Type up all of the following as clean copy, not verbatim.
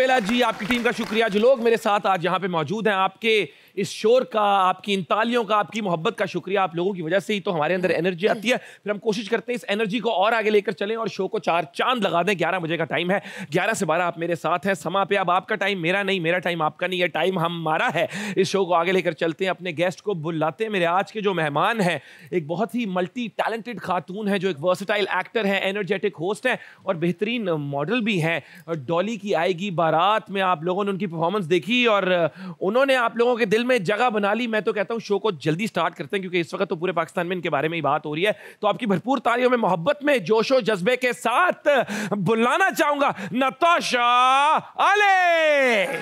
बेला जी, आपकी टीम का शुक्रिया। जो लोग मेरे साथ आज यहाँ पे मौजूद हैं, आपके इस शोर का, आपकी इन तालियों का, आपकी मोहब्बत का शुक्रिया। आप लोगों की वजह से ही तो हमारे अंदर एनर्जी आती है। फिर हम कोशिश करते हैं इस एनर्जी को और आगे लेकर चलें और शो को 4 चांद लगा दें। 11 बजे का टाइम है, 11 से 12 आप मेरे साथ हैं। समा पे अब आपका टाइम, मेरा नहीं, मेरा टाइम आपका नहीं है, टाइम हमारा है। इस शो को आगे लेकर चलते हैं, अपने गेस्ट को बुलाते हैं। मेरे आज के जो मेहमान हैं, एक बहुत ही मल्टी टैलेंटेड खातून है जो एक वर्सेटाइल एक्टर है, एनर्जेटिक होस्ट है और बेहतरीन मॉडल भी हैं। डॉली की आएगी बारात में आप लोगों ने उनकी परफॉर्मेंस देखी और उन्होंने आप लोगों के दिल में जगह बना ली। मैं तो कहता हूं शो को जल्दी स्टार्ट करते हैं क्योंकि इस वक्त तो पूरे पाकिस्तान में इनके बारे में ही बात हो रही है। तो आपकी भरपूर तालियों में, मोहब्बत में, जोशो जज्बे के साथ बुलाना चाहूंगा नताशा अली।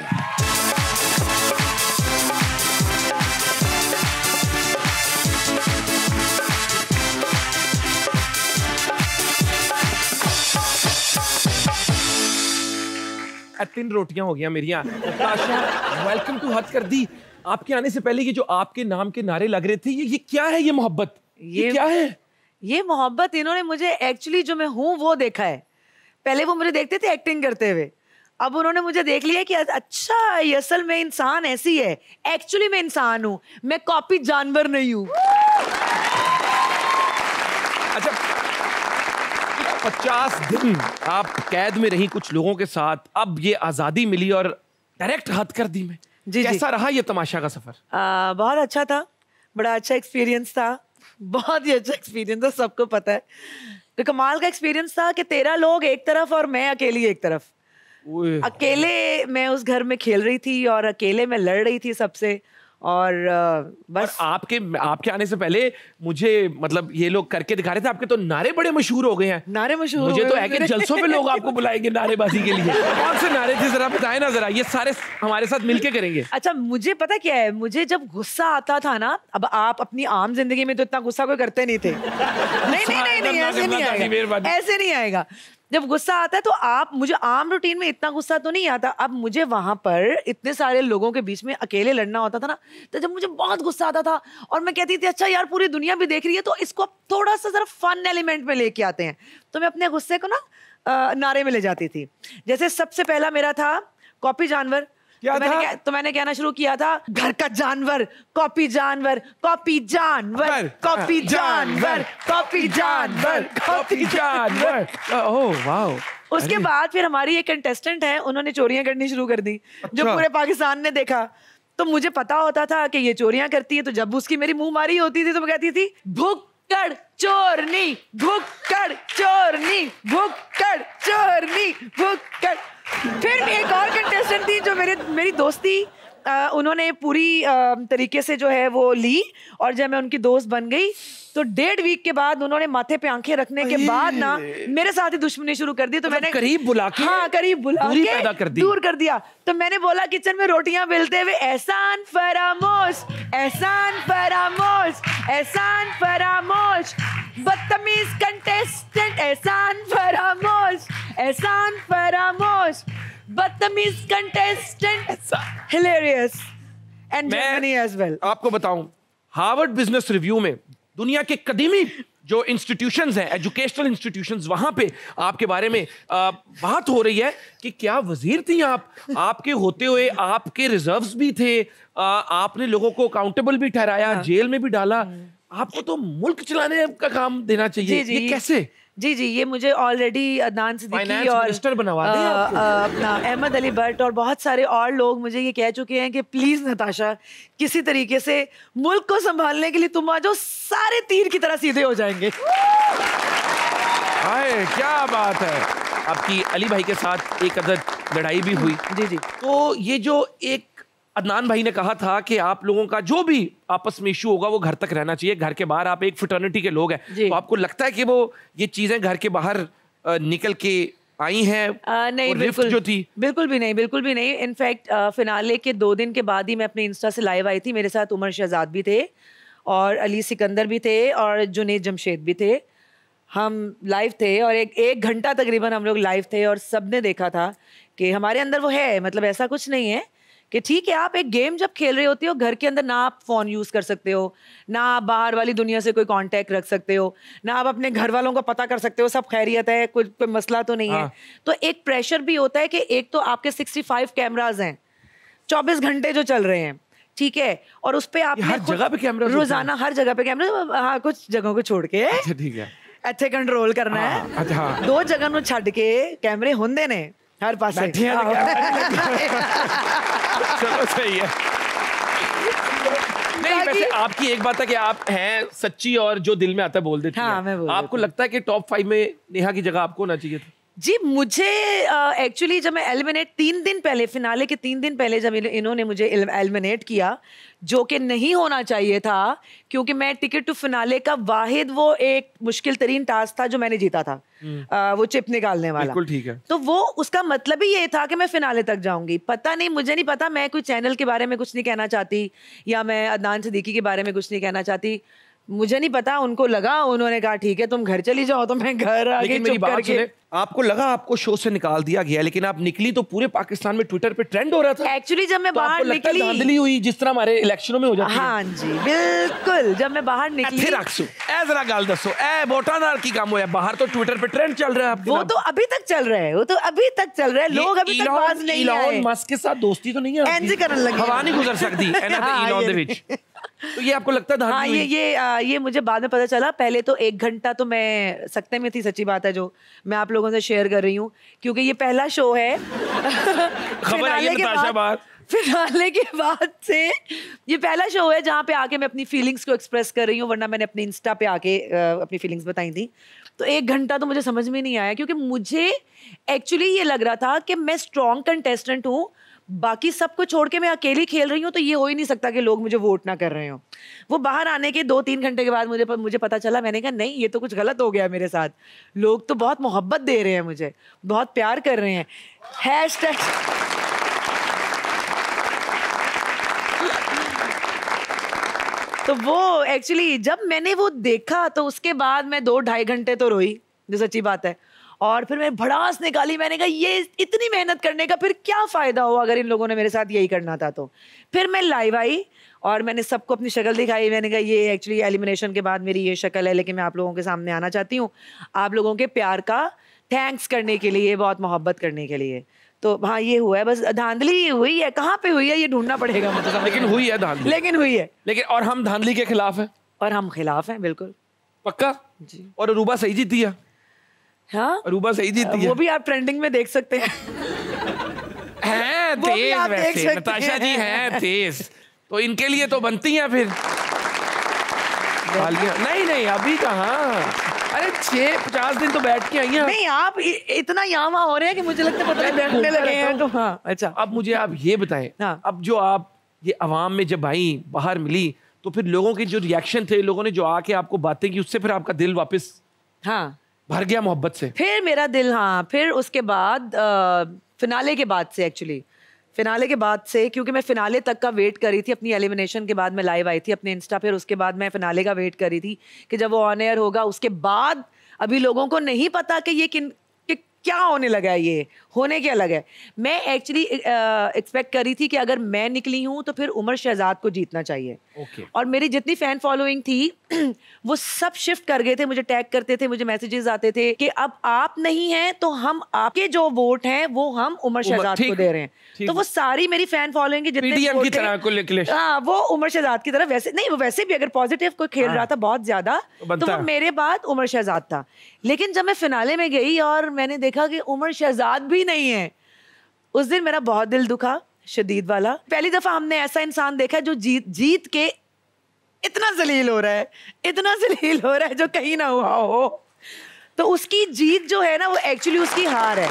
तीन रोटियां हो गया मेरी। नताशा, वेलकम टू हद कर दी। आपके आने से पहले ये जो आपके नाम के नारे लग रहे थे, ये क्या है? ये मोहब्बत ये क्या है? ये मोहब्बत इन्होंने मुझे एक्चुअली जो मैं हूँ वो देखा है। पहले वो मुझे देखते थे एक्टिंग करते हुए, अब उन्होंने मुझे देख लिया कि अच्छा ये असल में इंसान ऐसी है। एक्चुअली मैं इंसान हूँ, मैं कॉपी जानवर नहीं हूँ। अच्छा, 50 दिन आप कैद में रही कुछ लोगों के साथ, अब ये आजादी मिली और डायरेक्ट हद कर दी में। जी, कैसा रहा ये तमाशा का सफर? बहुत अच्छा था, बड़ा अच्छा एक्सपीरियंस था, बहुत ही अच्छा एक्सपीरियंस था, सबको पता है। तो कमाल का एक्सपीरियंस था कि 13 लोग एक तरफ और मैं अकेली एक तरफ। अकेले मैं उस घर में खेल रही थी और अकेले मैं लड़ रही थी सबसे। और बस और आपके आने से पहले मुझे मतलब ये लोग करके दिखा रहे थे, आपके तो नारे बड़े मशहूर हो गए हैं। नारे मशहूर मुझे तो है कि जलसों पे लोग आपको बुलाएंगे नारेबाजी के लिए। कौन से नारे थे जरा बताएं ना, जरा ये सारे हमारे साथ मिलके करेंगे। अच्छा, मुझे पता क्या है, मुझे जब गुस्सा आता था ना, अब आप अपनी आम जिंदगी में तो इतना गुस्सा कोई करते नहीं थे। नहीं ऐसे नहीं आएगा, ऐसे नहीं आएगा। जब गुस्सा आता है तो आप, मुझे आम रूटीन में इतना गुस्सा तो नहीं आता। अब मुझे वहां पर इतने सारे लोगों के बीच में अकेले लड़ना होता था ना, तो जब मुझे बहुत गुस्सा आता था और मैं कहती थी अच्छा यार पूरी दुनिया भी देख रही है तो इसको थोड़ा सा जरा फन एलिमेंट में लेके आते हैं, तो मैं अपने गुस्से को ना नारे में ले जाती थी। जैसे सबसे पहला मेरा था कॉपी जानवर। तो मैंने कहना शुरू किया था, घर का जानवर, कॉपी जानवर, कॉपी जानवर, कॉपी जानवर, कॉपी जानवर, कॉपी जानवर। Oh wow. उसके बाद फिर हमारी एक कंटेस्टेंट है, उन्होंने चोरियां करनी शुरू कर दी। जो पूरे पाकिस्तान ने देखा, तो मुझे पता होता था कि ये चोरियां करती है, तो जब उसकी मेरी मुंह मारी होती थी तो मैं कहती थी भुक्कड़ चोरनी, भुक्कड़ चोरनी, भुक्कड़ चोरनी, भुक्कड़। फिर एक और कंटेस्टेंट थी जो मेरी दोस्ती, उन्होंने पूरी तरीके से जो है वो ली, और जब मैं उनकी दोस्त बन गई तो 1.5 वीक के बाद उन्होंने माथे पे आंखें रखने के बाद ना मेरे साथ ही दुश्मनी शुरू कर दी। तो मैंने करीब बुला के, हाँ करीब बुला के पैदा कर दी, दूर कर दिया। तो मैंने बोला किचन में रोटियां बेलते हुए, एहसान फरामोश, एहसान फरामोश, एहसान फरामोश, बदतमीज कंटेस्टेंट, एहसान फरामोश, एहसान फरामोश, बदतमीज contestant, hilarious and Germany as well. आपको बताऊं, हार्वर्ड बिजनेस रिव्यू में दुनिया के कदीमी जो इंस्टीट्यूशंस हैं, एजुकेशनल इंस्टीट्यूशंस, वहां पे आपके बारे में बात हो रही है कि क्या वजीर थी आप। आपके होते हुए आपके रिजर्व्स भी थे, आपने लोगों को अकाउंटेबल भी ठहराया, जेल में भी डाला। आपको तो मुल्क चलाने का काम देना चाहिए। ये कैसे? जी, ये मुझे ऑलरेडी अदनान सिद्दीकी और मिनिस्टर बनवा दें अपना अहमद अली भट्ट और बहुत सारे और लोग मुझे ये कह चुके हैं कि प्लीज नताशा, किसी तरीके से मुल्क को संभालने के लिए तुम आ जाओ, सारे तीर की तरह सीधे हो जाएंगे। हाय क्या बात है। आपकी अली भाई के साथ एक अदद लड़ाई भी हुई। जी। तो ये जो एक अदनान भाई ने कहा था कि आप लोगों का जो भी आपस में इशू होगा वो घर तक रहना चाहिए, घर के बाहर आप एक फ्रेटर्निटी के लोग हैं, तो आपको लगता है कि वो ये चीजें घर के बाहर निकल के आई हैं? नहीं, बिल्कुल जो थी बिल्कुल भी नहीं। इनफैक्ट फिनाले के 2 दिन के बाद ही मैं अपने इंस्टा से लाइव आई थी। मेरे साथ उमर शहजाद भी थे और अली सिकंदर भी थे और जुनेद जमशेद भी थे। हम लाइव थे और एक घंटा तकरीबन हम लोग लाइव थे और सबने देखा था कि हमारे अंदर वो है, मतलब ऐसा कुछ नहीं है कि ठीक है आप एक गेम जब खेल रहे होते हो घर के अंदर, ना आप फोन यूज कर सकते हो, ना आप बाहर वाली दुनिया से कोई कांटेक्ट रख सकते हो, ना आप अपने घर वालों को पता कर सकते हो सब खैरियत है, कोई मसला तो नहीं है। तो एक प्रेशर भी होता है कि एक तो आपके 65 कैमराज हैं 24 घंटे जो चल रहे हैं, ठीक है, और उस पे आप हर जगह पे कैमरा, रोजाना हर जगह पे कैमरा, हाँ कुछ जगहों को छोड़ के, ठीक है, ਇੱਥੇ कंट्रोल करना है। अच्छा, 2 जगह ਨੂੰ ਛੱਡ ਕੇ कैमरे ਹੁੰਦੇ ਨੇ हर पासे। चलो सही है। नहीं वैसे आपकी एक बात है कि आप हैं सच्ची और जो दिल में आता है बोल देती हैं। मैं बोल आपको लगता है कि टॉप 5 में नेहा की जगह आपको होना चाहिए था? जी मुझे एक्चुअली जब मैं एलिमिनेट 3 दिन पहले, फिनाले के 3 दिन पहले जब इन्होंने मुझे एलिमिनेट किया, जो कि नहीं होना चाहिए था, क्योंकि मैं टिकट टू फिनाले का वाहिद वो एक मुश्किल तरीन टास्क था जो मैंने जीता था, वो चिप निकालने वाला। बिल्कुल ठीक है। तो वो उसका मतलब ही ये था कि मैं फिनाले तक जाऊंगी। पता नहीं, मुझे नहीं पता, मैं कोई चैनल के बारे में कुछ नहीं कहना चाहती या मैं अदनान सिद्दीकी के बारे में कुछ नहीं कहना चाहती, मुझे नहीं पता। उनको लगा, उन्होंने कहा ठीक है तुम घर चली जाओ, तो मैं घर आ गई चुप करके। आपको लगा आपको शो से निकाल दिया गया, लेकिन आप निकली तो पूरे पाकिस्तान में ट्विटर पे ट्रेंड हो रहा था। एक्चुअली जब मैं तो बाहर निकली, धांधली हुई जिस तरह हमारे इलेक्शनों में हो जाती है। हाँ जी बिल्कुल, जब मैं बाहर निकली, जरा गाल दसो ए वोटादार की काम होया, बाहर तो ट्विटर पे ट्रेंड चल रहा है। वो तो अभी तक चल रहा है, वो तो अभी तक चल रहा है, लोग अभी तक बाज नहीं आए। इलॉन मस्क के साथ दोस्ती तो नहीं है, एनजी करने लगे, हवा नहीं गुजर सकती इलॉन दे विच। तो ये आपको लगता है? हाँ, ये मुझे बाद में पता चला। पहले तो 1 घंटा तो मैं सकते में थी, सच्ची बात है, जो मैं आप लोगों से शेयर कर रही हूँ, क्योंकि ये पहला शो है। फिनाले के बाद से ये पहला शो है जहाँ पे आके मैं अपनी फीलिंग्स को एक्सप्रेस कर रही हूँ, वरना मैंने अपनी इंस्टा पे आके अपनी फीलिंग्स बताई थी। तो 1 घंटा तो मुझे समझ में नहीं आया, क्योंकि मुझे एक्चुअली ये लग रहा था कि मैं स्ट्रॉन्ग कंटेस्टेंट हूँ, बाकी सबको छोड़ के मैं अकेली खेल रही हूँ, तो ये हो ही नहीं सकता कि लोग मुझे वोट ना कर रहे हो। वो बाहर आने के 2-3 घंटे के बाद मुझे पता चला, मैंने कहा नहीं, ये तो कुछ गलत हो गया मेरे साथ। लोग तो बहुत मोहब्बत दे रहे हैं मुझे, बहुत प्यार कर रहे हैं। हैशटैग तो वो एक्चुअली जब मैंने वो देखा, तो उसके बाद मैं 2-2.5 घंटे तो रोई, जो सच्ची बात है। और फिर मैं भड़ास निकाली, मैंने कहा ये इतनी मेहनत करने का फिर क्या फ़ायदा हो अगर इन लोगों ने मेरे साथ यही करना था। तो फिर मैं लाइव आई और मैंने सबको अपनी शक्ल दिखाई। मैंने कहा ये एक्चुअली एलिमिनेशन के बाद मेरी ये शक्ल है, लेकिन मैं आप लोगों के सामने आना चाहती हूँ, आप लोगों के प्यार का थैंक्स करने के लिए, बहुत मोहब्बत करने के लिए। तो हाँ, ये हुआ है, बस धांधली हुई है। कहाँ पे हुई है ये ढूंढना पड़ेगा मुझे, लेकिन हुई है धांधली, लेकिन हुई है। लेकिन और हम धांधली के खिलाफ हैं, और हम खिलाफ हैं, बिल्कुल पक्का जी। और अरूबा सही जीती है। हाँ, अरूबा सही जीती है, वो भी आप ट्रेंडिंग में देख सकते हैं। हैं तेज वैसे नताशा जी, हैं तेज, तो इनके लिए तो बनती हैं फिर। नहीं अभी कहाँ, अरे 50 दिन तो बैठ के आई हैं। नहीं, आप इतना यामा हो रहे हैं कि मुझे लगता है पता नहीं बैठने लगे हैं तो। हाँ अच्छा, अब मुझे आप ये बताएं, हाँ। अब जो आप ये अवाम में जब आई, बाहर मिली, तो फिर लोगों के जो रिएक्शन थे, लोगों ने जो आके आपको बातें की, उससे फिर आपका दिल वापस भर गया मोहब्बत से? फिर मेरा दिल, हाँ, फिर उसके बाद फिनाले के बाद से, एक्चुअली फिनाले के बाद से, क्योंकि मैं फिनाले तक का वेट कर रही थी। अपनी एलिमिनेशन के बाद मैं लाइव आई थी अपने इंस्टा, फिर उसके बाद मैं फिनाले का वेट कर रही थी कि जब वो ऑन एयर होगा। उसके बाद अभी लोगों को नहीं पता कि ये क्या होने लगा है, ये होने क्या लगा है। मैं एक्चुअली एक्सपेक्ट कर रही थी कि अगर मैं निकली हूँ तो फिर उमर शहजाद को जीतना चाहिए। और मेरी जितनी फैन फॉलोइंग थी वो सब शिफ्ट कर गए थे, मुझे टैग करते थे, मुझे मैसेजेस आते थे कि अब आप नहीं हैं तो हम आपके जो वोट हैं वो हम उमर शहजाद को दे रहे हैं। तो वो सारी मेरी फैन फॉलोइंग जितने, हाँ, वो उमर शहजाद की तरफ। वैसे नहीं, वो वैसे भी अगर पॉजिटिव कोई खेल रहा था बहुत ज्यादा, तो वो मेरे बाद उमर शहजाद था। लेकिन जब मैं फिनाले में गई और मैंने देखा कि उमर शहजाद भी नहीं है, उस दिन मेरा बहुत दिल दुखा, शदीद वाला। पहली दफा हमने ऐसा इंसान देखा जो जीत के इतना जलील हो रहा है, इतना जलील हो रहा है जो कहीं ना हुआ हो। तो उसकी जीत जो है ना, वो एक्चुअली उसकी हार है,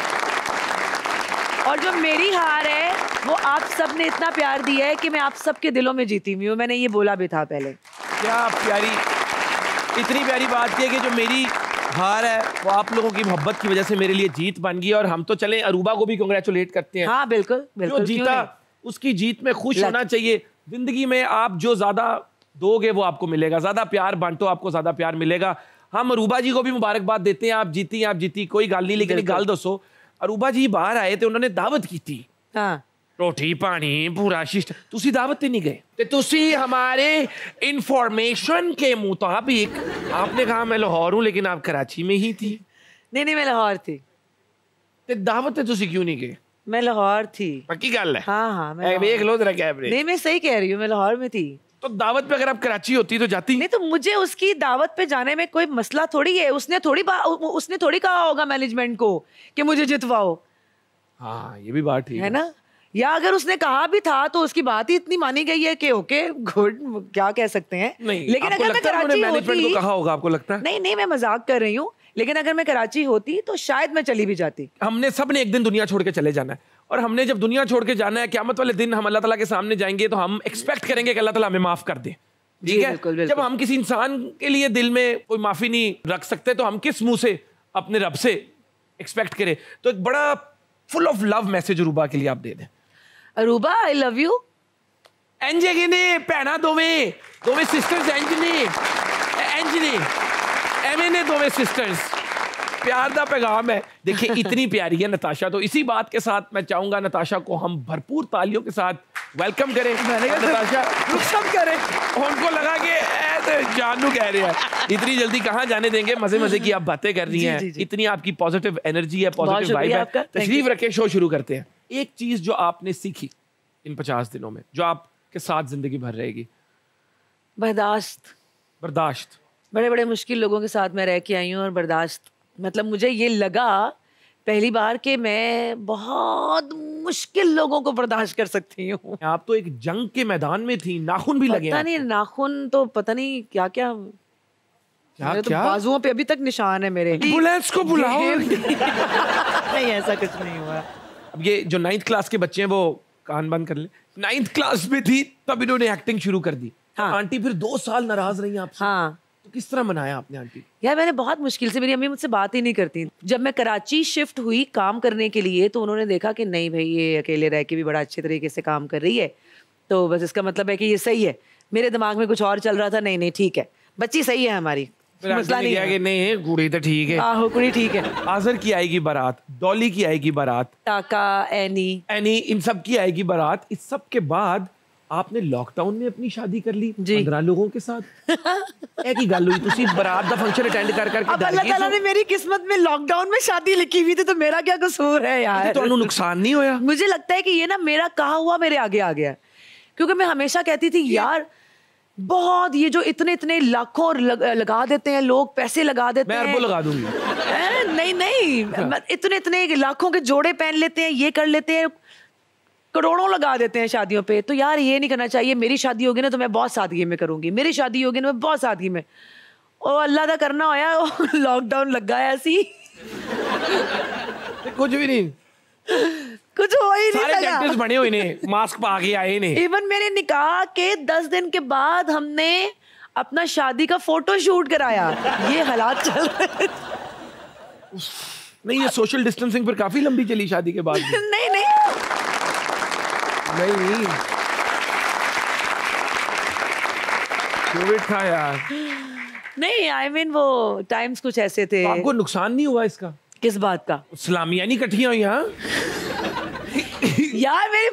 और जो मेरी हार है वो आप सब ने इतना प्यार दिया है कि मैं आप सबके दिलों में जीती हुई हूँ। मैंने ये बोला भी था पहले। क्या प्यारी, इतनी प्यारी बात है कि जो मेरी हार है वो आप लोगों की मोहब्बत की वजह से मेरे लिए जीत बन गई। और हम तो चले अरूबा को भी कांग्रेचुलेट करते हैं। हाँ बिल्कुल, बिल्कुल। जो जीता उसकी जीत में खुश होना चाहिए। जिंदगी में आप जो ज्यादा दोगे वो आपको मिलेगा, ज्यादा प्यार बांटो आपको ज्यादा प्यार मिलेगा। हम अरूबा जी को भी मुबारकबाद देते हैं, आप जीती कोई गाल नहीं। लेकिन एक गाल दसो, अरूबा जी बाहर आए थे, उन्होंने दावत की थी। हाँ। ਰੋਟੀ ਪਾਣੀ ਪੂਰਾ ਸਿਸਟਮ ਤੁਸੀਂ ਦਾਵਤ ਤੇ ਨਹੀਂ ਗਏ ਤੇ ਤੁਸੀਂ हमारे इंफॉर्मेशन के मुताबिक आपने कहा मैं लाहौर हूं लेकिन आप कराची में ही थी नहीं मैं लाहौर थी ਤੇ ਦਾਵਤ ਤੇ ਤੁਸੀਂ क्यों नहीं गए मैं लाहौर थी पक्की गल है हाँ मैं देख लो जरा कैमरे नहीं मैं सही कह रही हूँ मैं लाहौर में थी तो दावत पे अगर आप कराची होती तो जाती नहीं तो मुझे उसकी दावत पे जाने में कोई मसला थोड़ी है उसने थोड़ी कहा होगा मैनेजमेंट को कि मुझे जितवाओ हाँ ये भी बात ठीक है ना या अगर उसने कहा भी था तो उसकी बात ही इतनी मानी गई है कि ओके गुड क्या कह सकते हैं नहीं लेकिन अगर मैं कराची मैनेजमेंट को कहा होगा आपको लगता है नहीं मैं मजाक कर रही हूँ लेकिन अगर मैं कराची होती तो शायद मैं चली भी जाती हमने सब ने एक दिन दुनिया छोड़ के चले जाना है और हमने जब दुनिया छोड़ के जाना है क़यामत वाले दिन हम अल्लाह ताला के सामने जाएंगे तो हम एक्सपेक्ट करेंगे कि अल्लाह ताला हमें माफ कर दे ठीक है बिल्कुल। जब हम किसी इंसान के लिए दिल में कोई माफी नहीं रख सकते तो हम किस मुंह से अपने रब से एक्सपेक्ट करें तो एक बड़ा full of love message Aruba के लिए आप दे दें अरूबा आई लव यू इंज ने भैना दोवें सिस्टर्स इंज ने एवें ने दोवें सिस्टर्स प्यार दा पैगाम है देखिए इतनी प्यारी है नताशा तो इसी बात के साथ मैं चाहूंगा नताशा को हम भरपूर तालियों के साथ वेलकम करें नताशा सब करें उनको लगा कि जानू कह रहे हैं इतनी जल्दी कहाँ जाने देंगे मजे की आप बातें कर रही हैं इतनी आपकी पॉजिटिव एनर्जी है पॉजिटिव वाइब है तशरीफ रखें शो शुरू करते हैं एक चीज जो आपने सीखी इन 50 दिनों में जो आपके साथ जिंदगी भर रहेगी बर्दाश्त बड़े बड़े मुश्किल लोगों के साथ मैं रह के आई हूँ और बर्दाश्त मतलब मुझे ये लगा पहली बार कि मैं बहुत मुश्किल लोगों को बर्दाश्त कर सकती हूँ आप तो एक जंग के मैदान में थी नाखून भी लगे पता नहीं नाखून तो पता नहीं क्या क्या तो बाजुओं पे अभी तक निशान है मेरे एम्बुलेंस को बुलाओ नहीं ऐसा कुछ नहीं हुआ अब ये जो 9th क्लास के बच्चे हैं वो कान बंद कर ले 9th क्लास में थी तब इन्होंने एक्टिंग शुरू कर दी हाँ। आंटी फिर 2 साल नाराज रही आपसे हाँ तो किस तरह मनाया आपने आंटी यार मैंने बहुत मुश्किल से मेरी अम्मी मुझसे बात ही नहीं करती जब मैं कराची शिफ्ट हुई काम करने के लिए तो उन्होंने देखा कि नहीं भाई ये अकेले रह के भी बड़ा अच्छे तरीके से काम कर रही है तो बस इसका मतलब है कि ये सही है मेरे दिमाग में कुछ और चल रहा था नहीं ठीक है बच्ची सही है हमारी मसला नहीं है कि नहीं कुड़ी तो ठीक है आहो कुड़ी ठीक है आजर की आएगी बारात डॉली की आएगी बारात टाका एनी इन सब की आएगी बारात इस सब के बाद आपने लॉकडाउन में अपनी शादी कर ली 15 लोगों के साथ एक ही गल हुई तुसी बारात दा फंक्शन अटेंड कर करके अब अल्लाह ताला ने मेरी किस्मत में लॉकडाउन में शादी लिखी हुई थी तो मेरा क्या कसूर है यार तो नुकसान नहीं होया मुझे लगता है कि ये ना मेरा कहा हुआ मेरे आगे आ गया क्योंकि मैं हमेशा कहती थी यार बहुत ये जो इतने लाखों लगा देते हैं लोग पैसे लगा देते हैं मैं लगा दूंगी नहीं इतने लाखों के जोड़े पहन लेते हैं ये कर लेते हैं करोड़ों लगा देते हैं शादियों पे तो यार ये नहीं करना चाहिए मेरी शादी होगी ना तो मैं बहुत सादगी में करूंगी मेरी शादी होगी ना मैं बहुत सादगी में ओ अल्लाह का करना होया लॉकडाउन लग गया ऐसी कुछ भी नहीं कुछ हो ही नहीं सारे डेंटिस्ट बने हुए ने मास्क पा के आए ने इवन मेरे निकाह के 10 दिन के बाद हमने अपना शादी का फोटो शूट कराया ये हालात चल रहे नहीं ये सोशल डिस्टेंसिंग पर काफी लंबी चली शादी के बाद नहीं कोविड था यार नहीं आई मीन वो टाइम्स कुछ ऐसे थे तो आपको नुकसान नहीं हुआ इसका किस बात का सलामियां नहीं इकट्ठी हुई यहाँ यार मेरी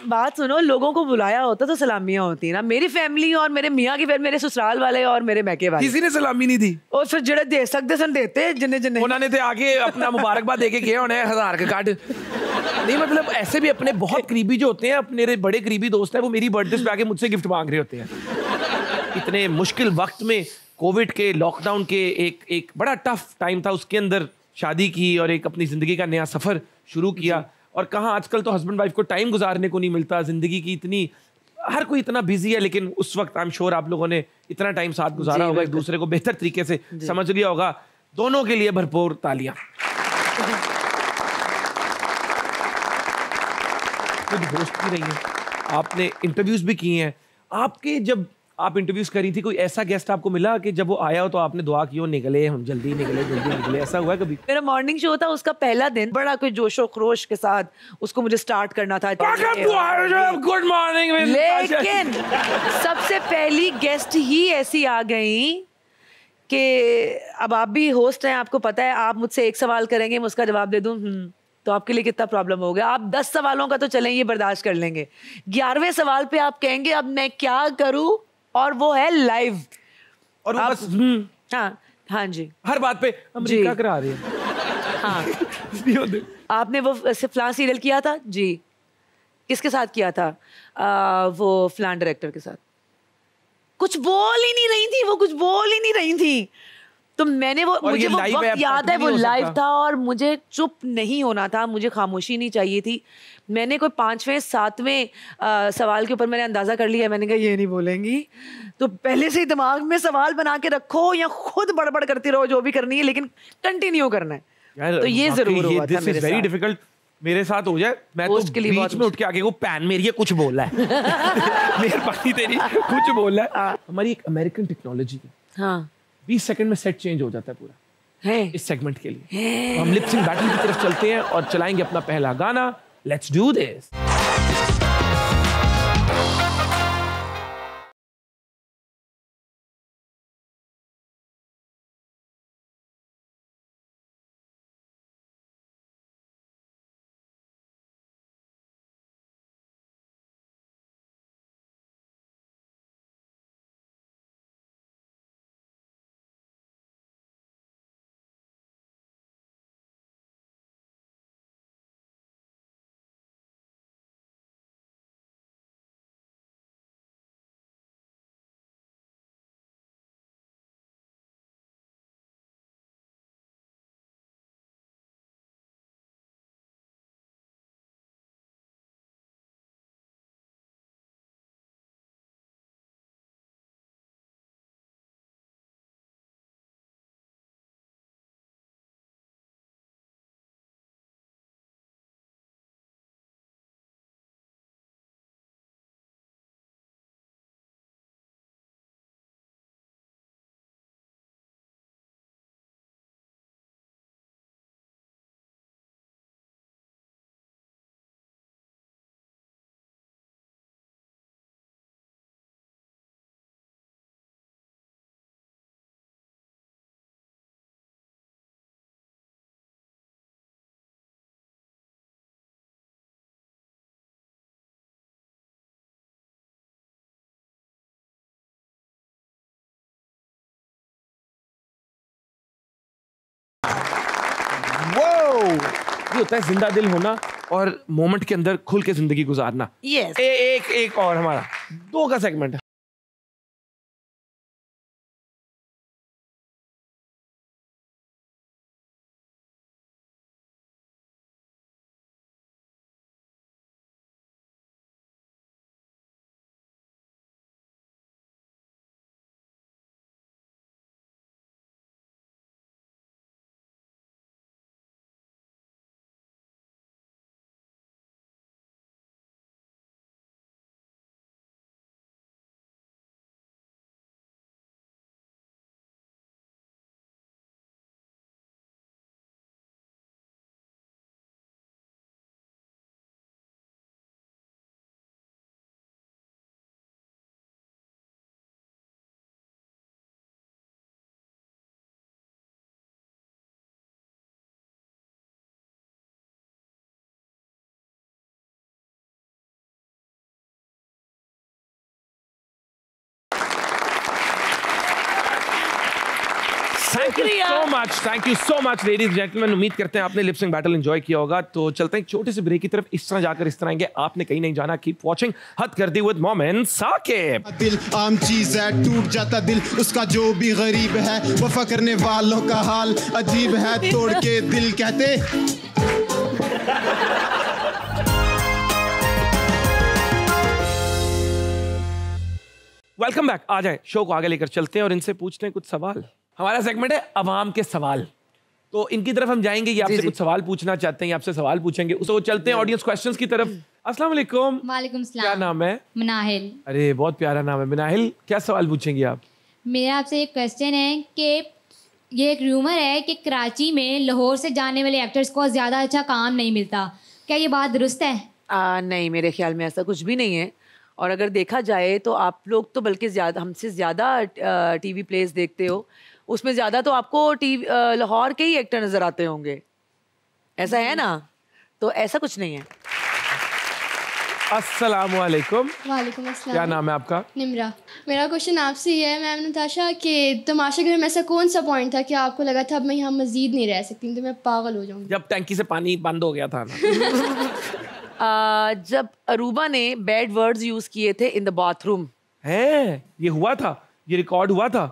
बात सुनो लोगों को बुलाया होता तो सलामियां होती ना मेरी फैमिली और मेरे मियाँ की मेरे ससुराल वाले और मेरे मैके वाले किसी ने सलामी नहीं दी और फिर जेड़े दे सकते सन देते जिन्हें उन्होंने तो आगे अपना मुबारकबाद देके गए होने 1000 का कार्ड नहीं मतलब ऐसे भी अपने बहुत करीबी जो होते हैं अपने बड़े करीबी दोस्त हैं वो मेरी बर्थडे पे आके मुझसे गिफ्ट मांग रहे होते हैं इतने मुश्किल वक्त में कोविड के लॉकडाउन के एक बड़ा टफ टाइम था उसके अंदर शादी की और एक अपनी जिंदगी का नया सफर शुरू किया और कहाँ आजकल तो हस्बैंड वाइफ को टाइम गुजारने को नहीं मिलता जिंदगी की इतनी हर कोई इतना बिजी है लेकिन उस वक्त आई एम श्योर आप लोगों ने इतना टाइम साथ गुजारा होगा एक दूसरे को बेहतर तरीके से समझ लिया होगा दोनों के लिए भरपूर तालियां खुद होस्ट भी रही हैं आपने इंटरव्यूज भी किए हैं आपके जब आप इंटरव्यूज करी थी कोई ऐसा गेस्ट आपको मिला कि जब वो आया हो तो आपने दुआ की हो निकले हम जल्दी निकले ऐसा हुआ कभी मेरा मॉर्निंग शो था उसका पहला दिन बड़ा कोई जोशो खरोश के साथ उसको मुझे स्टार्ट करना था गुड मॉर्निंग लेकिन सबसे पहली गेस्ट ही ऐसी आ गई कि अब आप भी होस्ट हैं आपको पता है आप मुझसे एक सवाल करेंगे मैं उसका जवाब दे दूं तो आपके लिए कितना प्रॉब्लम हो गया। आप 10 सवालों का तो चलें ये बर्दाश्त कर लेंगे, 11वें सवाल पे आप कहेंगे अब मैं क्या करूं, और वो है लाइव। और वो आप, बस हाँ हाँ जी, हर बात पे अमेरिका करा रही है। हाँ आपने वो फलां सीरियल किया था जी, किसके साथ किया था? वो फलां डायरेक्टर के साथ। कुछ बोल ही नहीं रही थी वो, कुछ बोल ही नहीं रही थी। तो मैंने वो, मुझे वो वक्त याद है, वो लाइव था और मुझे चुप नहीं होना था, मुझे खामोशी नहीं चाहिए थी। मैंने कोई 5वें 7वें सवाल के ऊपर मैंने अंदाजा कर लिया, मैंने कहा ये नहीं बोलेंगी, तो पहले से ही दिमाग में सवाल बना के रखो या खुद बड़बड़ करती रहो जो भी करनी है, लेकिन कंटिन्यू करना है। तो ये जरूर हुआ था मेरे साथ। डिफिकल्ट मेरे साथ हो जाए, मैं तो बीच में उठ के आगे वो पैन मेरी है कुछ बोल रहा है मेहरबानी तेरी कुछ बोल रहा है। हमारी एक अमेरिकन टेक्नोलॉजी है, हाँ 20 सेकंड में सेट चेंज हो जाता है पूरा है इस सेगमेंट के लिए। हम लिप सिंक बैटल की तरफ चलते हैं और चलाएंगे अपना पहला गाना। Let's do this. ये होता है जिंदा दिल होना और मोमेंट के अंदर खुल के जिंदगी गुजारना। yes. एक और हमारा 2 का सेगमेंट है। Thank you so much ladies gentleman. उम्मीद करते हैं आपने लिप सिंक बैटल एंजॉय किया होगा। तो चलते हैं एक छोटे से ब्रेक की तरफ। इस तरह जाकर इस तरह आएंगे, आपने कहीं नहीं जाना। कीप वॉचिंग हद कर दी विद मोमेंट साकिब। दिल आम चीज है, टूट जाता दिल उसका जो भी गरीब है, वफा करने वालों का हाल अजीब है, तोड़ के दिल कहते। Welcome back. आ जाए, शो को आगे लेकर चलते हैं और इनसे पूछते हैं कुछ सवाल। हमारा सेगमेंट है अवाम के सवाल। तो इनकी तरफ हम जाएंगे, ये आपसे कुछ सवाल पूछना चाहते हैं, आपसे सवाल पूछेंगे। तो चलते हैं ऑडियंस क्वेश्चंस की तरफ। अस्सलाम वालेकुम। वालेकुम सलाम। क्या नाम है? मनाहिल। अरे बहुत प्यारा नाम है मनाहिल। क्या सवाल पूछेंगे आप? मेरा आपसे एक क्वेश्चन है कि ये एक रूमर है कि कराची में लाहौर से जाने वाले एक्टर्स को ज़्यादा अच्छा काम नहीं मिलता, क्या ये बात दुरुस्त है? नहीं, मेरे ख्याल में ऐसा कुछ भी नहीं है। और अगर देखा जाए तो आप लोग तो बल्कि ज़्यादा हमसे ज़्यादा टीवी प्लेस देखते हो, उसमें ज़्यादा तो आपको लाहौर के ही एक्टर नज़र आते होंगे, ऐसा है ना? तो ऐसा कुछ नहीं है। अस्सलामुअलैकुम। वालेकुम अस्सलाम। क्या नाम है आपका? निम्रा। मेरा क्वेश्चन आपसे ये है मैम नताशा कि तमाशा घर में ऐसा कौन सा पॉइंट था कि आपको लगा था अब मैं यहाँ मजीद नहीं रह सकती, तो मैं पागल हो जाऊंगी? जब टैंकी से पानी बंद हो गया था ना। जब अरूबा ने बैड वर्ड्स यूज किए थे इन द बाथरूम। है ये हुआ था, ये रिकॉर्ड हुआ था,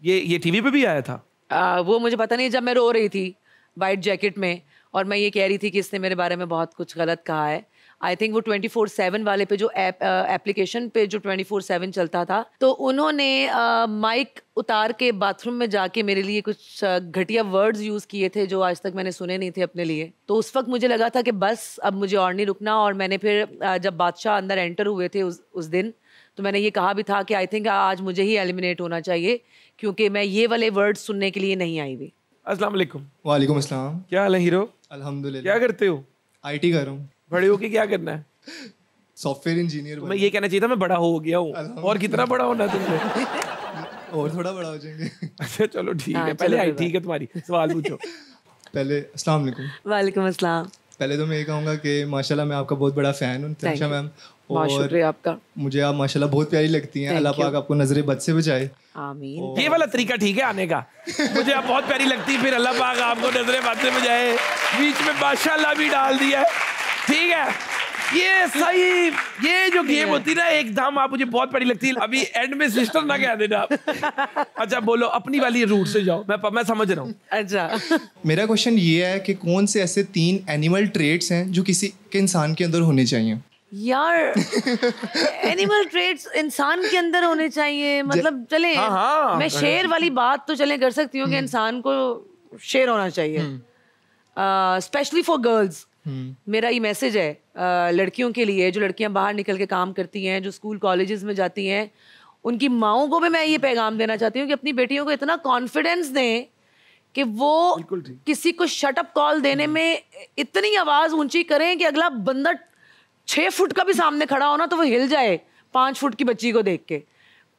ये टीवी पे भी आया था। वो मुझे पता नहीं, जब मैं रो रही थी वाइट जैकेट में और मैं ये कह रही थी कि इसने मेरे बारे में बहुत कुछ गलत कहा है। आई थिंक वो 24/7 वाले पे जो एप्लीकेशन पे जो 24/7 चलता था, तो उन्होंने माइक उतार के बाथरूम में जाके मेरे लिए कुछ घटिया वर्ड्स यूज़ किए थे जो आज तक मैंने सुने नहीं थे अपने लिए। तो उस वक्त मुझे लगा था कि बस अब मुझे और नहीं रुकना, और मैंने फिर जब बादशाह अंदर एंटर हुए थे उस दिन, तो मैंने ये कहा भी था कि आई थिंक आज मुझे ही एलिमिनेट होना चाहिए, क्योंकि मैं ये वाले वर्ड्स सुनने के लिए नहीं आई हुई। अस्सलाम वालेकुम। वालेकुम अस्सलाम। क्या हाल है हीरो? अल्हम्दुलिल्लाह। क्या करते हो? आईटी कर रहा हूँ। बड़े होके क्या करना है? Software engineer. मैं ये कहना चाहिए था मैं बड़ा हो गया हूँ। और कितना बड़ा होना है तुमने? और थोड़ा बड़ा हो जाएंगे। अच्छा चलो ठीक है, पहले आई ठीक है तुम्हारी, सवाल पूछो। पहले अस्सलाम वालेकुम। वालेकुम अस्सलाम। पहले तो मैं ये कहूँगा कि माशाल्लाह मैं आपका बहुत बड़ा फ़ैन हूँ तनिषा मैम, बहुत शुक्रिया आपका। मुझे आप माशाल्लाह बहुत प्यारी लगती हैं। अल्लाह पाक आपको नजरे बद से बचाए। आमीन। ये वाला तरीका ठीक है आने का। मुझे आप बहुत प्यारी लगती है, फिर अल्लाह पाक आपको नजरे बद से बचाए, बीच में माशाल्लाह भी डाल दिया है। ठीक है, ये सही। ये जो गेम होती है ना, एकदम आप मुझे बहुत प्यारी लगती है, अभी एंड में सिस्टर ना कह देना आप। अच्छा बोलो, अपनी वाली रूट से जाओ, मैं समझ रहा हूँ। अच्छा, मेरा क्वेश्चन ये है कि कौन से ऐसे 3 एनिमल ट्रेट्स हैं जो किसी के इंसान के अंदर होने चाहिए? यार एनिमल ट्रेट्स इंसान के अंदर होने चाहिए, मतलब चले हाँ, मैं शेर वाली बात तो चले कर सकती हूँ कि इंसान को शेर होना चाहिए, स्पेशली फॉर गर्ल्स। मेरा ये मैसेज है लड़कियों के लिए, जो लड़कियां बाहर निकल के काम करती हैं, जो स्कूल कॉलेजेस में जाती हैं, उनकी माओं को भी मैं ये पैगाम देना चाहती हूँ कि अपनी बेटियों को इतना कॉन्फिडेंस दें कि वो किसी को शट अप कॉल देने में इतनी आवाज ऊंची करें कि अगला बंदा 6 फुट का भी सामने खड़ा हो ना तो वो हिल जाए 5 फुट की बच्ची को देख के।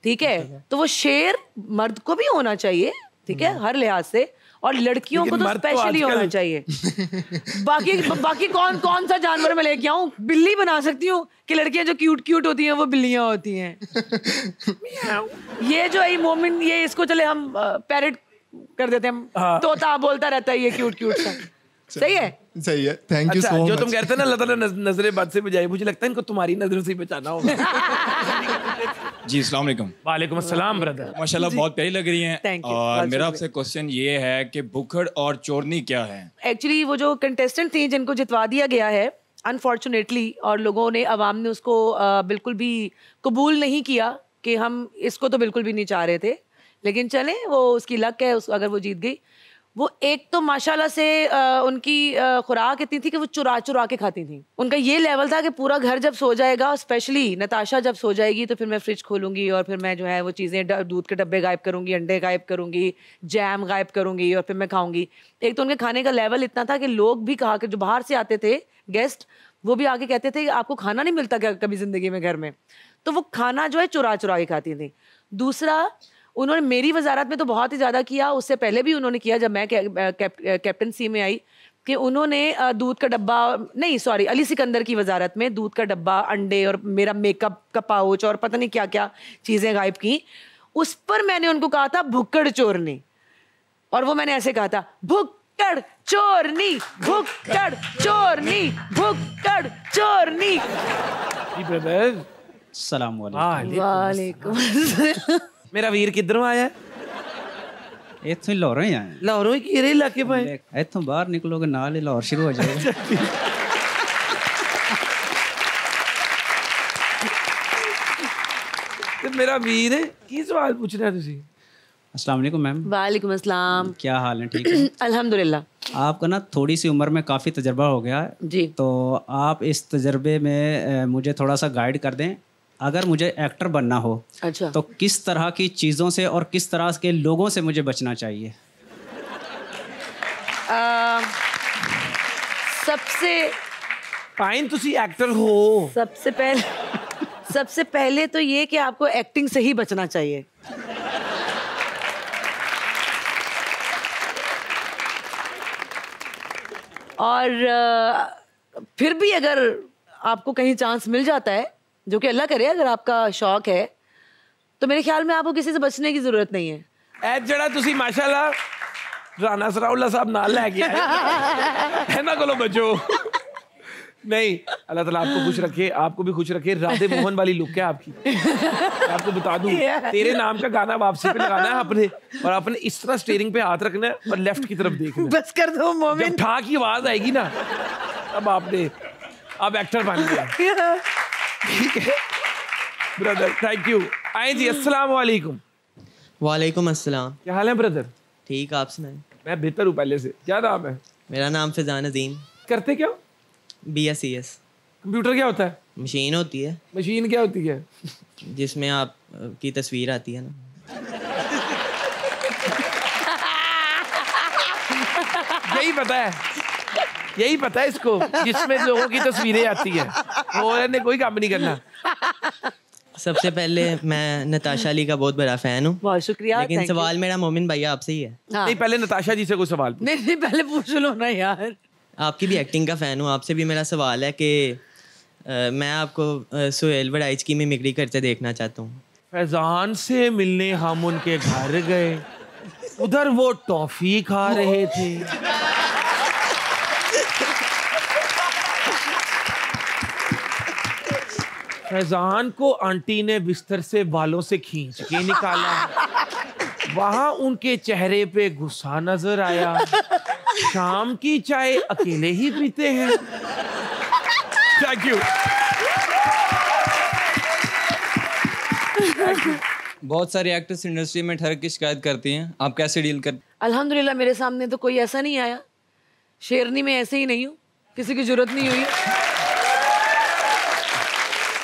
ठीक है, तो वो शेर मर्द को भी होना चाहिए, ठीक है, हर लिहाज से, और लड़कियों को तो स्पेशली होना चाहिए। बाकी कौन सा जानवर मैं लेके आऊं? बिल्ली बना सकती हूँ कि लड़कियां जो क्यूट होती हैं वो बिल्लियां होती हैं। ये जो मोमेंट, ये इसको चले हम पैरेट कर देते हैं, तोता बोलता रहता है ये क्यूट सा। सही है, सही है। Thank you so much. जो तुम कहते हैं ना, अल्लाह ताला नजरे बद से बचाए, मुझे लगता है इनको तुम्हारी नजरों से बचाना होगा। जी अस्सलाम वालेकुम। वालेकुम अस्सलाम ब्रदर। माशाल्लाह बहुत प्यारी लग रही हैं। Thank you, और बहुत मेरा शुक्रिया। आपसे क्वेश्चन ये है कि भुक्खड़ और चोरनी क्या है? एक्चुअली वो जो कंटेस्टेंट थी जिनको जितवा दिया गया है अनफॉर्चुनेटली, और लोगों ने, अवाम ने उसको बिल्कुल भी कबूल नहीं किया कि हम इसको तो बिल्कुल भी नहीं चाह रहे थे, लेकिन चले वो उसकी लक है, अगर वो जीत गई। वो एक तो माशाल्लाह से उनकी खुराक इतनी थी कि वो चुरा के खाती थी। उनका ये लेवल था कि पूरा घर जब सो जाएगा, स्पेशली नताशा जब सो जाएगी, तो फिर मैं फ्रिज खोलूंगी और फिर मैं जो है वो चीज़ें, दूध के डब्बे गायब करूंगी, अंडे गायब करूंगी, जैम गायब करूंगी और फिर मैं खाऊंगी। एक तो उनके खाने का लेवल इतना था कि लोग भी कहा कि जो बाहर से आते थे गेस्ट, वो भी आके कहते थे कि आपको खाना नहीं मिलता क्या कभी जिंदगी में घर में? तो वो खाना जो है चुरा के खाती थी। दूसरा, उन्होंने मेरी वजारत में तो बहुत ही ज़्यादा किया, उससे पहले भी उन्होंने किया जब मैं कैप्टनसी में आई, कि उन्होंने दूध का डब्बा, नहीं सॉरी, अली सिकंदर की वजारत में दूध का डब्बा, अंडे और मेरा मेकअप का पाउच और पता नहीं क्या क्या चीज़ें गायब की। उस पर मैंने उनको कहा था भुक्कड़ चोरनी, और वो मैंने ऐसे कहा था, भुक्कड़ चोरनी, भुक्कड़ चोरनी, भुक्कड़ चोरनी। ब्रदर सलाम वालेकुम। वालेकुम। मेरा वीर किधरों आया है? इत्थों लाहौरों ही आए। लाहौरों ही किहड़े इलाके पे? इत्थों बाहर निकलोगे नाल ही लाहौर शुरू हो जाएगा। ते मेरा वीर की सवाल पूछना है तुसी? अस्सलाम वालेकुम मैम। वालेकुम अस्सलाम। क्या हाल है? ठीक है अल्हम्दुलिल्लाह। आपका ना थोड़ी सी उम्र में काफ़ी तजर्बा हो गया है जी, तो आप इस तजर्बे में मुझे थोड़ा सा गाइड कर दें। अगर मुझे एक्टर बनना हो अच्छा, तो किस तरह की चीज़ों से और किस तरह के लोगों से मुझे बचना चाहिए? सबसे फाइन, तुसी एक्टर हो। सबसे पहले तो ये कि आपको एक्टिंग से ही बचना चाहिए। और फिर भी अगर आपको कहीं चांस मिल जाता है, जो कि अल्लाह करे, अगर आपका शौक है, तो मेरे ख्याल में आपको किसी से बचने की जरूरत नहीं है। ऐ जड़ा तुसी माशाल्लाह राना सराउल्ला साहब नाल ले गया है ना, कोलो बचो नहीं। अल्लाह ताला आपको खुश रखे, आपको भी खुश रखे। राधे मोहन वाली लुक है आपकी। आपको बता दूं, तेरे नाम का गाना वापसी पे लगाना है अपने, और आपने इस तरह स्टीयरिंग पे हाथ रखना है और लेफ्ट की तरफ देखना है। बस कर दो मोमिन। जब ठा की आवाज आएगी ना, अब आपने अब एक्टर बन गया। ठीक है ब्रदर, थैंक यू। आए जी, अस्सलाम वालेकुम। वालेकुम अस्सलाम। क्या हाल है ब्रदर? ठीक, आप सुनाएं। मैं बेहतर हूँ पहले से। क्या नाम है? मेरा नाम फैजान अजीम। करते क्या? BScs। कंप्यूटर क्या होता है? मशीन होती है। मशीन क्या होती है? जिसमें आप की तस्वीर आती है ना। यही पता है, यही पता है इसको, जिसमें लोगों की तस्वीरें आती है। और ने कोई काम नहीं करना। सबसे पहले मैं नताशा अली का बहुत बड़ा फैन हूँ। बहुत शुक्रिया। लेकिन सवाल मेरा मोमिन भैया आपसे ही है। नहीं, पहले नताशा जी से कोई सवाल पूछ। नहीं, पहले पूछ लो ना यार। आपकी भी एक्टिंग का फैन हूँ, आपसे भी मेरा सवाल है कि मैं आपको सुहेल वड़ाइच की मिमिक्री करते देखना चाहता हूँ। फैजान से मिलने हम उनके घर गए, उधर वो टॉफी खा रहे थे। फैजान को आंटी ने बिस्तर से बालों से खींच के निकाला। वहां उनके चेहरे पे गुस्सा नजर आया। शाम की चाय अकेले ही पीते हैं। Thank you. बहुत सारे एक्टर्स इंडस्ट्री में ठहर की शिकायत करती हैं, आप कैसे डील कर? अल्हम्दुलिल्लाह मेरे सामने तो कोई ऐसा नहीं आया। शेरनी में ऐसे ही नहीं हूँ, किसी की जरूरत नहीं हुई।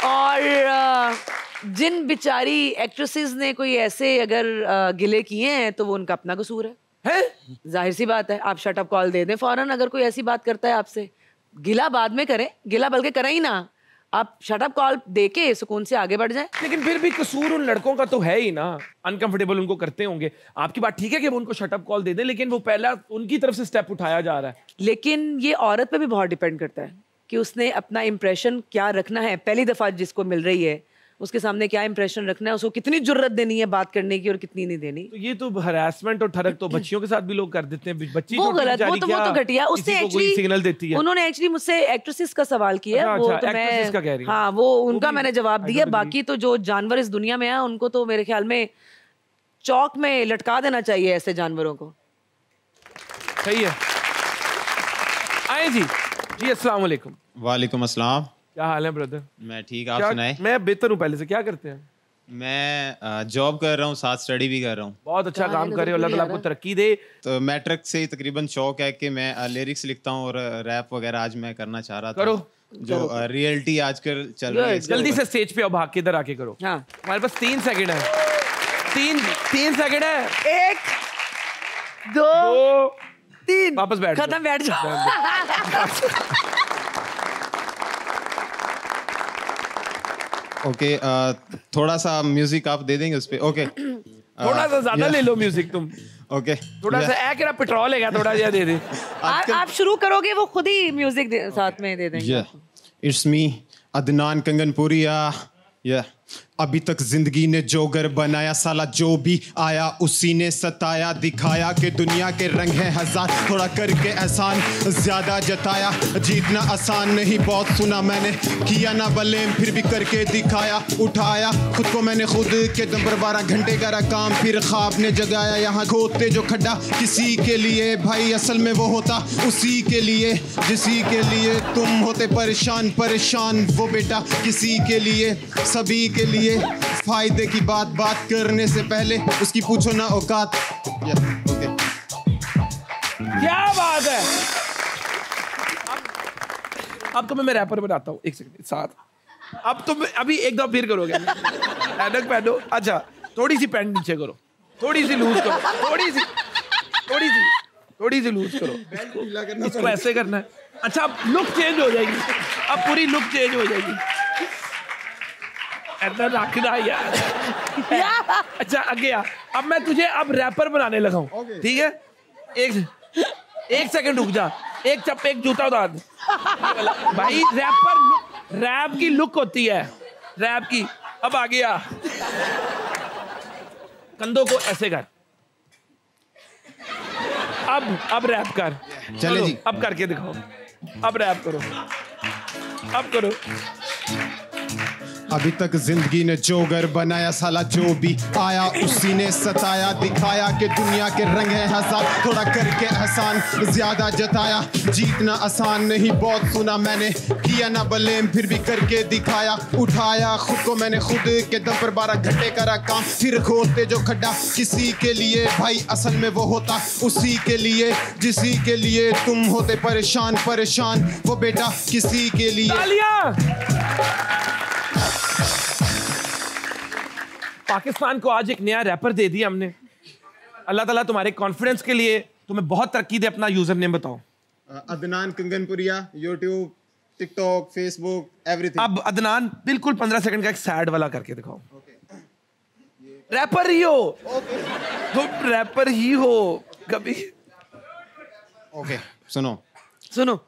और जिन बेचारी एक्ट्रेसेस ने कोई ऐसे अगर गिले किए हैं तो वो उनका अपना कसूर है। जाहिर सी बात है, आप शट अप कॉल दे दें फौरन। अगर कोई ऐसी बात करता है आपसे, गिला बाद में करें, गिला बल्कि करें ही ना, आप शट अप कॉल देके सुकून से आगे बढ़ जाएं। लेकिन फिर भी कसूर उन लड़कों का तो है ही ना, अनकंफर्टेबल उनको करते होंगे। आपकी बात ठीक है कि वो उनको शट अप कॉल दे दें, लेकिन वो पहला उनकी तरफ से स्टेप उठाया जा रहा है। लेकिन ये औरत पे भी बहुत डिपेंड करता है कि उसने अपना इंप्रेशन क्या रखना है। पहली दफा जिसको मिल रही है उसके सामने क्या इंप्रेशन रखना है, उसको कितनी जुर्रत देनी है बात करने की और कितनी नहीं देनी। तो ये तो हरासमेंट और ठरक तो बच्चियों के साथ भी लोग कर देते हैं। बच्ची वो गलत, वो तो घटिया। उसने एक्चुअली सिग्नल देती है। उन्होंने एक्चुअली मुझसे एक्ट्रेसेस का सवाल किया। अच्छा, वो अच्छा, तो एक्ट्रेसेस का कह रही हैं। हाँ, वो उनका मैंने जवाब दिया। बाकी तो जो जानवर इस दुनिया में है उनको तो मेरे ख्याल में चौक में लटका देना चाहिए, ऐसे जानवरों को। सही है। आए जी। जी अस्सलाम वालेकुम। वालेकुम अस्सलाम। क्या हाल है ब्रदर? मैं ठीक, आप सुनाए? मैं बेहतर हूँ पहले से। क्या करते हैं? मैं जॉब कर रहा हूँ, साथ स्टडी भी कर रहा हूँ। बहुत अच्छा काम कर रहे हो, अल्लाह ताला आपको तरक्की दे। तो मैट्रिक से ही तकरीबन शौक है कि मैं लिरिक्स लिखता हूँ और रैप वगैरह आज मैं करना चाह रहा था। करो। जो रियलिटी आजकल चल रही है, जल्दी से स्टेज पे आओ, भाग के इधर आके करो। हाँ, हमारे पास 3 सेकंड है। 3 सेकंड है। 1 2 3 वापस बैठ खत्म, बैठ जाओ। ओके, थोड़ा सा म्यूजिक आप दे देंगे उस पे? ओके, थोड़ा सा ज्यादा ले लो म्यूजिक तुम। ओके, थोड़ा सा क्या पेट्रोल है क्या, थोड़ा सा दे दे। आप शुरू करोगे, वो खुद ही म्यूजिक साथ में दे देंगे। It's me Adnan Kanganpuria. अभी तक जिंदगी ने जोगर बनाया, साला जो भी आया उसी ने सताया। दिखाया कि दुनिया के रंग हैं हजार, थोड़ा करके एहसान ज्यादा जताया। जीतना आसान नहीं, बहुत सुना मैंने, किया ना बलेम फिर भी करके दिखाया। उठाया खुद को मैंने खुद के दम पर, 12 घंटे करा काम फिर ख्वाब ने जगाया। यहाँ खोदते जो खड्डा किसी के लिए, भाई असल में वो होता उसी के लिए जिसी के लिए तुम होते परेशान। परेशान वो बेटा किसी के लिए, सभी के लिए। फायदे की बात करने से पहले उसकी पूछो ना औकात। ओके, क्या बात है। अब तो मैं रैपर बनाता हूँ। 1 सेकंड साथ। अब तुम अभी एक दफा फिर करोगे। ऐनक पहनो। अच्छा, थोड़ी सी पैंट नीचे करो, थोड़ी सी लूज करो, थोड़ी सी लूज करो। इसको ऐसे करना है। अच्छा, अब लुक चेंज हो जाएगी, अब पूरी लुक चेंज हो जाएगी। ऐसा रखना यार। अच्छा, आगे आ। अब मैं तुझे अब रैपर बनाने लगा हूँ, ठीक है? एक सेकंड रुक जा। एक चप्पे एक जूता उतार दे भाई। रैप की लुक होती है, रैप की। अब आ गया, कंधों को ऐसे कर, अब रैप कर। चले जी, अब करके दिखाओ, अब रैप करो, अब करो। अभी तक जिंदगी ने जोगर बनाया, साला जो भी आया उसी ने सताया, दिखाया कि दुनिया के रंग है हजार, थोड़ा करके एहसान ज्यादा जताया। जीतना आसान नहीं, बहुत सुना मैंने, किया ना बलेम फिर भी करके दिखाया। उठाया खुद को मैंने खुद के दम पर, 12 घंटे करा काम, फिर खोलते जो खड्डा किसी के लिए भाई, असल में वो होता उसी के लिए जिसी के लिए तुम होते परेशान। परेशान वो बेटा किसी के लिए। पाकिस्तान को आज एक नया रैपर दे दिया हमने। अल्लाह ताला तुम्हारे कॉन्फिडेंस के लिए तुम्हें बहुत तरक्की दे। अपना यूजर नेम बताओ। Adnan Kanganpuria, YouTube, TikTok, Facebook, everything. अब अदनान बिल्कुल 15 सेकंड का एक सैड वाला करके दिखाओ। रैपर ही हो, तुम रैपर ही हो कभी। ओके सुनो सुनो।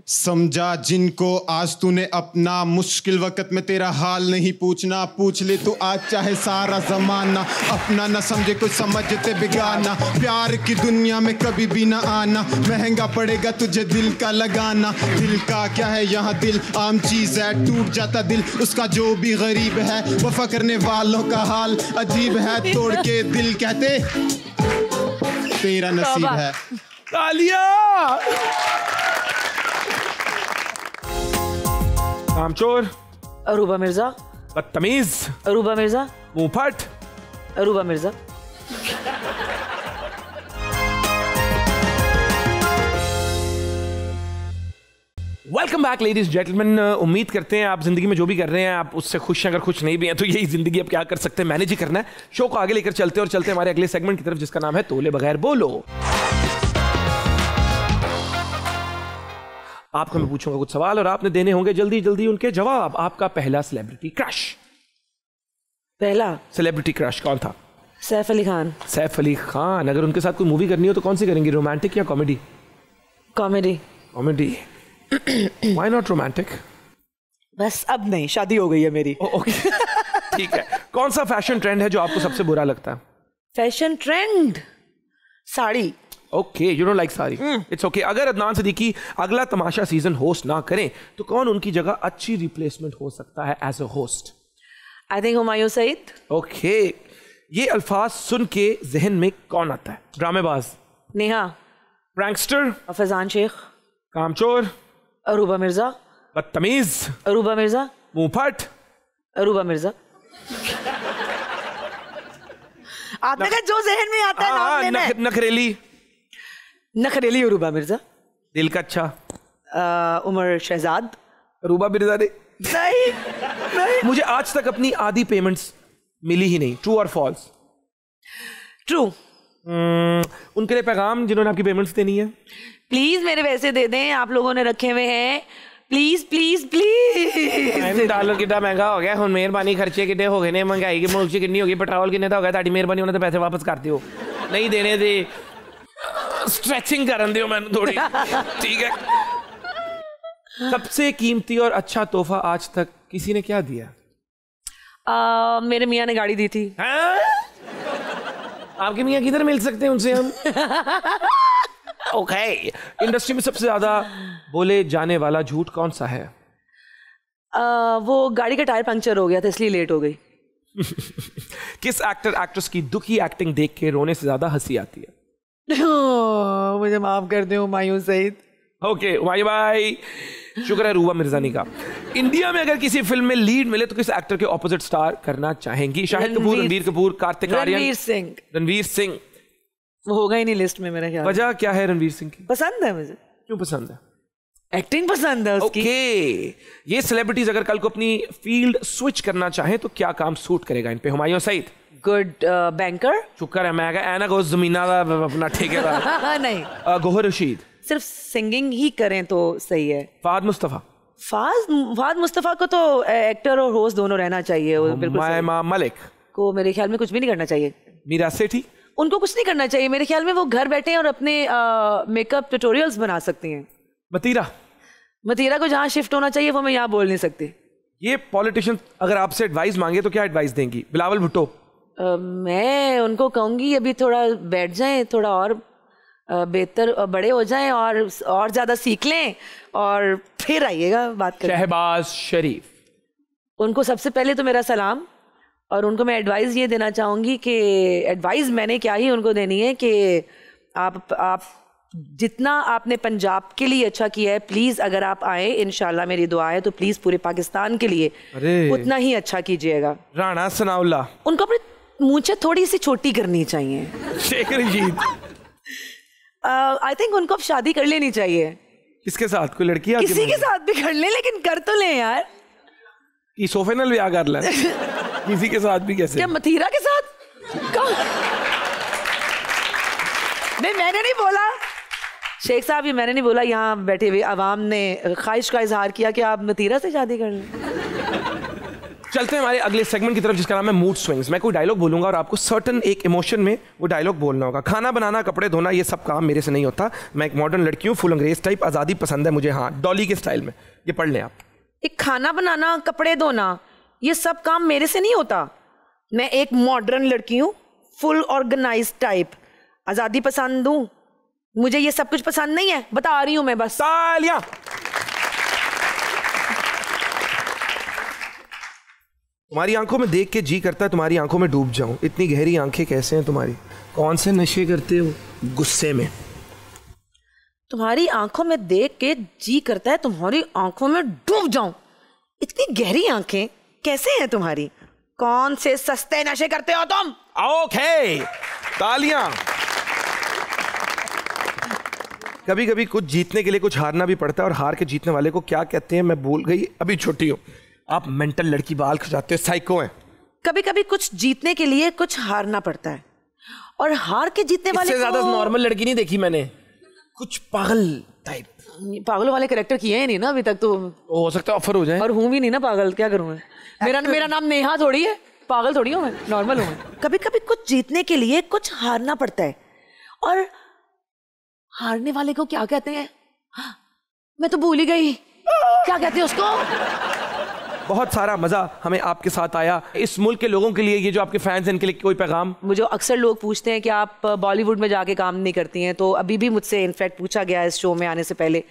समझा जिनको आज तूने अपना, मुश्किल वक्त में तेरा हाल नहीं पूछना, पूछ ले तू आज चाहे सारा जमाना, अपना न समझे कुछ समझते बिगाना, प्यार की दुनिया में कभी भी ना आना, महंगा पड़ेगा तुझे दिल का लगाना। दिल का क्या है यहाँ, दिल आम चीज है, टूट जाता दिल उसका जो भी गरीब है, वफा करने वालों का हाल अजीब है, तोड़ के दिल कहते तेरा नसीब है। तालिया। कामचोर, अरूबा मिर्जा। बदतमीज, अरूबा मिर्जा। मुंहफट, Aruba Mirza. Welcome back ladies gentleman. उम्मीद करते हैं आप जिंदगी में जो भी कर रहे हैं आप उससे खुश हैं। अगर खुश नहीं भी हैं तो यही जिंदगी अब क्या कर सकते हैं, मैनेज ही करना है। शो को आगे लेकर चलते हैं और चलते हैं हमारे अगले सेगमेंट की तरफ जिसका नाम है तोले बगैर बोलो। आपको मैं पूछूंगा कुछ सवाल और आपने देने होंगे जल्दी जल्दी उनके जवाब। आपका पहला सेलिब्रिटी क्रश। पहला सेलिब्रिटी क्रश कौन था? सैफ अली खान। सैफ अली खान। अगर उनके साथ कोई मूवी करनी हो तो कौन सी करेंगी, रोमांटिक या comedy? Comedy. Comedy. Why not romantic? बस अब नहीं, शादी हो गई है मेरी। ओके ठीक है। कौन सा फैशन ट्रेंड है जो आपको सबसे बुरा लगता है? Fashion trend sari. Okay, you don't like sari. It's okay. अगर अदनान सिद्दीकी अगला तमाशा सीजन होस्ट ना करें तो कौन उनकी जगह अच्छी रिप्लेसमेंट हो सकता है as a host? I think Humayun Saeed. Okay, ये अल्फाज सुन के जहन में कौन आता है? ड्रामेबाज। नेहा। प्रैंकस्टर। फैजान शेख। कामचोर। अरूबा मिर्जा। बदतमीज। अरूबा मिर्जा। मुंहफट। अरूबा मिर्जा। आपने कहा जो जहन में आता है नाम लेना है। नखरेली। नखरेली अरूबा मिर्जा। दिल का अच्छा। उमर शहजाद। अरूबा मिर्जा ने नहीं। मुझे आज तक अपनी आधी पेमेंट्स मिली ही नहीं। ट्रू और फॉल्स? ट्रू। उनके लिए पैगाम जिन्होंने आपकी पेमेंट्स देनी है, प्लीज मेरे पैसे दे दें, आप लोगों ने रखे हुए हैं, प्लीज प्लीज प्लीज। डॉलर कितना महंगा हो गया, हुन मेहरबानी खर्चे कितने हो गए ने, महंगाई की मुल्क कितनी होगी, पेट्रोल कितने हो गया, ताड़ी मेहरबानी उन्होंने पैसे वापस कर दियो। नहीं देने दे, स्ट्रेचिंग करन दियो मैंने थोड़ी। ठीक है। सबसे कीमती और अच्छा तोहफा आज तक किसी ने क्या दिया? मेरे मियाँ ने गाड़ी दी थी। आपके मियाँ किधर मिल सकते हैं उनसे हम? ओके। इंडस्ट्री में सबसे ज्यादा बोले जाने वाला झूठ कौन सा है? वो गाड़ी का टायर पंक्चर हो गया था इसलिए लेट हो गई। किस एक्टर एक्ट्रेस की दुखी एक्टिंग देख के रोने से ज्यादा हंसी आती है? मुझे माफ कर दे हुमायूं सईद। ओके हुमायूं भाई, शुक्र है रूबा मिर्जानी का। इंडिया में अगर किसी फिल्म में लीड मिले तो किस एक्टर के ऑपोजिट स्टार करना चाहेंगी? शाहिद कपूर, रणवीर कपूर, कार्तिक आर्यन? रणवीर सिंह। रणवीर सिंह। वो होगा ही नहीं लिस्ट में मेरा ख्याल। वजह क्या है रणवीर सिंह की? पसंद है मुझे। क्यों पसंद है? एक्टिंग पसंद है उसकी। ओके। ये सेलिब्रिटीज अगर कल को अपनी फील्ड स्विच करना चाहे तो क्या काम सूट करेगा इन पे? हुमायूं सईद। Good banker. शुक्र है मैं ऐना को जमीना अपना ठेकेदार। नहीं। गोहर रशीद। सिर्फ सिंगिंग ही करें तो सही है। फहद मुस्तफा। फहद मुस्तफा को तो एक्टर और होस्ट दोनों रहना चाहिए। हुमायूं मलिक को मेरे ख्याल में कुछ भी नहीं करना चाहिए। मीरा सेठी। उनको कुछ नहीं करना चाहिए मेरे ख्याल में। वो घर बैठे हैं और अपने मेकअप ट्यूटोरियल्स बना सकती हैं। मतीरा को जहाँ शिफ्ट होना चाहिए वो मैं यहाँ बोल नहीं सकती। ये पॉलिटिशियन अगर आपसे एडवाइस मांगे तो क्या एडवाइस देंगी? बिलावल भुट्टो। मैं उनको कहूँगी अभी थोड़ा बैठ जाएं, थोड़ा और बेहतर बड़े हो जाएं और ज़्यादा सीख लें और फिर आइएगा बात करें। शहबाज शरीफ। उनको सबसे पहले तो मेरा सलाम, और उनको मैं एडवाइस ये देना चाहूँगी कि एडवाइस मैंने क्या ही उनको देनी है कि आप जितना आपने पंजाब के लिए अच्छा किया है, प्लीज़ अगर आप आए, इंशाल्लाह मेरी दुआ है, तो प्लीज़ पूरे पाकिस्तान के लिए उतना ही अच्छा कीजिएगा। राणा सनाउल्लाह। उनको अपनी मूंछें थोड़ी सी छोटी करनी चाहिए। शेख रशीद। आई थिंक उनको अब शादी कर लेनी चाहिए। किसके साथ? कोई लड़की? किसी के साथ भी कर ले, लेकिन कर तो ले यार। कि सोफे नाल ब्याह कर ले। किसी के साथ भी कैसे? क्या मथीरा के साथ? नहीं, मैंने नहीं बोला शेख साहब, ये मैंने नहीं बोला। यहाँ बैठे हुए अवाम ने ख्वाहिश का इजहार किया कि आप मतीरा से शादी कर लें। चलते हैं हमारे अगले सेगमेंट की तरफ, जिसका नाम है मूड स्विंग्स। मैं कोई डायलॉग बोलूंगा और आपको सर्टन एक इमोशन में वो डायलॉग बोलना होगा। खाना बनाना, कपड़े धोना, ये सब काम मेरे से नहीं होता। मैं एक मॉडर्न लड़की हूँ, फुल अंग्रेज टाइप, आज़ादी पसंद है मुझे, हाँ, डॉली के स्टाइल में। ये पढ़ लें आप। एक खाना बनाना, कपड़े धोना, ये सब काम मेरे से नहीं होता। मैं एक मॉडर्न लड़की हूँ, फुल ऑर्गेनाइज टाइप, आज़ादी पसंद हूँ, मुझे ये सब कुछ पसंद नहीं है, बता रही हूँ मैं बस। तालियां। तुम्हारी आंखों में देख के जी करता है तुम्हारी आंखों में डूब जाऊं। इतनी गहरी आंखें कैसे हैं तुम्हारी? कौन से नशे करते हो? गुस्से में। तुम्हारी आंखों में देख के जी करता है तुम्हारी आंखों में डूब जाऊं। इतनी गहरी आंखें कैसे हैं तुम्हारी? कौन से सस्ते नशे करते हो तुम? ओके, तालियां। कभी कभी कुछ जीतने के लिए कुछ हारना भी पड़ता है, और हार के जीतने वाले को क्या कहते हैं मैं भूल गई, अभी छोटी हूँ। आप मेंटल लड़की, बाल खिंचाते हो, साइको हैं। कभी कभी कुछ जीतने के लिए कुछ हारना पड़ता है, और हार के जीतने वाले इससे ज्यादा नॉर्मल लड़की नहीं देखी मैंने। कुछ पागल टाइप। पागलों वाले कैरेक्टर किए हैं नहीं ना अभी तक, तो हो सकता है ऑफर हो जाए। और हूँ भी नहीं ना पागल, क्या करूँ मैं? मेरा नाम नेहा थोड़ी है, पागल थोड़ी हूँ मैं, नॉर्मल हूँ मैं। कभी कभी कुछ जीतने के लिए कुछ हारना पड़ता है, और हारने वाले को क्या कहते हैं? मैं तो भूल ही गई, क्या कहते हैं उसको? बहुत सारा मजा हमें आपके साथ आया। इस मुल्क के लोगों के लिए, ये जो आपके फैंस हैं, इनके लिए कोई पैगाम? मुझे अक्सर लोग पूछते हैं कि आप बॉलीवुड में जाके काम नहीं करती हैं, तो अभी भी मुझसे इनफैक्ट पूछा गया इस शो में आने से पहले।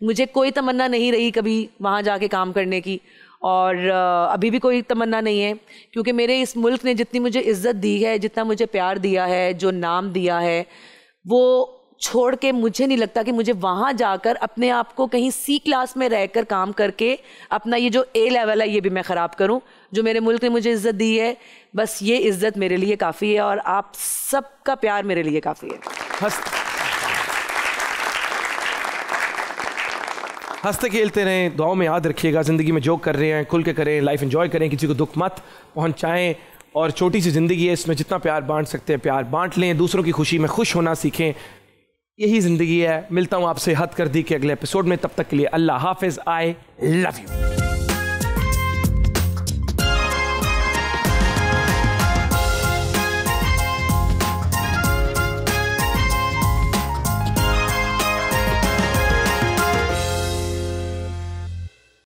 मुझे कोई तमन्ना नहीं रही कभी वहाँ जाके काम करने की, और अभी भी कोई तमन्ना नहीं है, क्योंकि मेरे इस मुल्क ने जितनी मुझे इज्जत दी है, जितना मुझे प्यार दिया है, जो नाम दिया है, वो छोड़ के मुझे नहीं लगता कि मुझे वहाँ जाकर अपने आप को कहीं सी क्लास में रहकर काम करके अपना ये जो ए लेवल है ये भी मैं ख़राब करूँ। जो मेरे मुल्क ने मुझे इज़्ज़त दी है, बस ये इज़्ज़त मेरे लिए काफ़ी है, और आप सबका प्यार मेरे लिए काफ़ी है। हंसते खेलते रहें, दुआओं में याद रखिएगा। ज़िंदगी में जो कर रहे हैं खुल के करें, लाइफ एंजॉय करें, किसी को दुख मत पहुँचाएँ, और छोटी सी ज़िंदगी है, इसमें जितना प्यार बांट सकते हैं प्यार बांट लें। दूसरों की खुशी में खुश होना सीखें, यही ज़िंदगी है। मिलता हूँ आपसे हद कर दी के अगले एपिसोड में, तब तक के लिए अल्लाह हाफिज़। I love you.